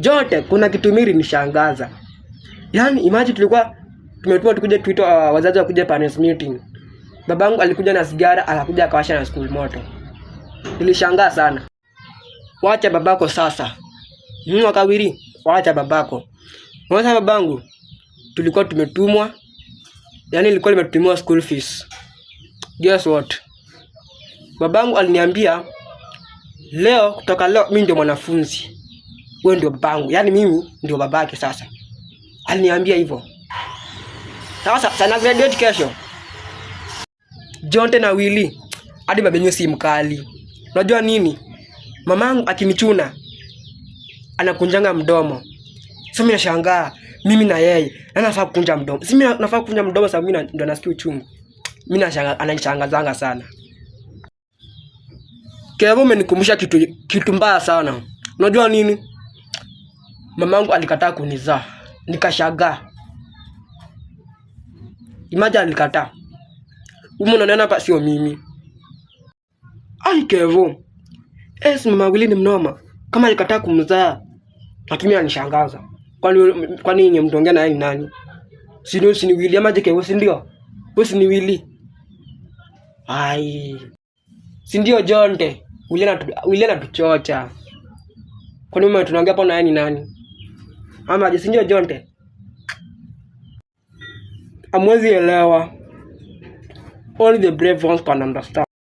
Jote kuna kitu miri nishangaza. Yaani imagine tulikuwa tumetumwa tukuje tuitwa wazazi wakuje parents meeting. Babangu alikuja na sigara, akakuja akawasha na school moto. Nilishangaa sana. Wacha babako sasa. Wakawiri, wacha babako. Mwanza babangu tulikuwa tumetumwa. Yaani nilikuwa nimetumiwa school fees. Guess what? Babangu aliniambia leo, kutoka leo mimi ndio mwanafunzi. Wewe ndio babangu. Yaani mimi ndio babake sasa. Aliniambia hivyo. Sasa sana graduate kesho. Jonte na Willy hadi babenyu si mkali. Unajua nini? Mamangu akinichuna anakunjanga mdomo. Sasa mimi nashangaa, mimi na yeye nafaa kukunja mdomo. Si mimi nafaa kukunja mdomo sababu mimi ndo nasikia uchungu. Mimi nashangaa, ananishangazanga sana. Kevo umenikumbusha kitu mbaya sana. Unajua nini? Mamangu alikataa kunizaa. Nikashangaa. Imagine alikataa. Unaona hapa sio mimi. Ai Kevo. Si mama Willy ni mnoma. Kama alikataa kumzaa, natumia anishangaza. Kwani yeye mtongea na yeye ni nani? Si ni Willy ama je Kevo, si ndio? Wewe si ni Willy. Ai. Si ndio Jonte? Willy anatuchocha. Kwani mama tunaongea hapo na yeye ni nani? Ama je si ndio Jonte? Amwezi elewa. Only the brave ones can understand.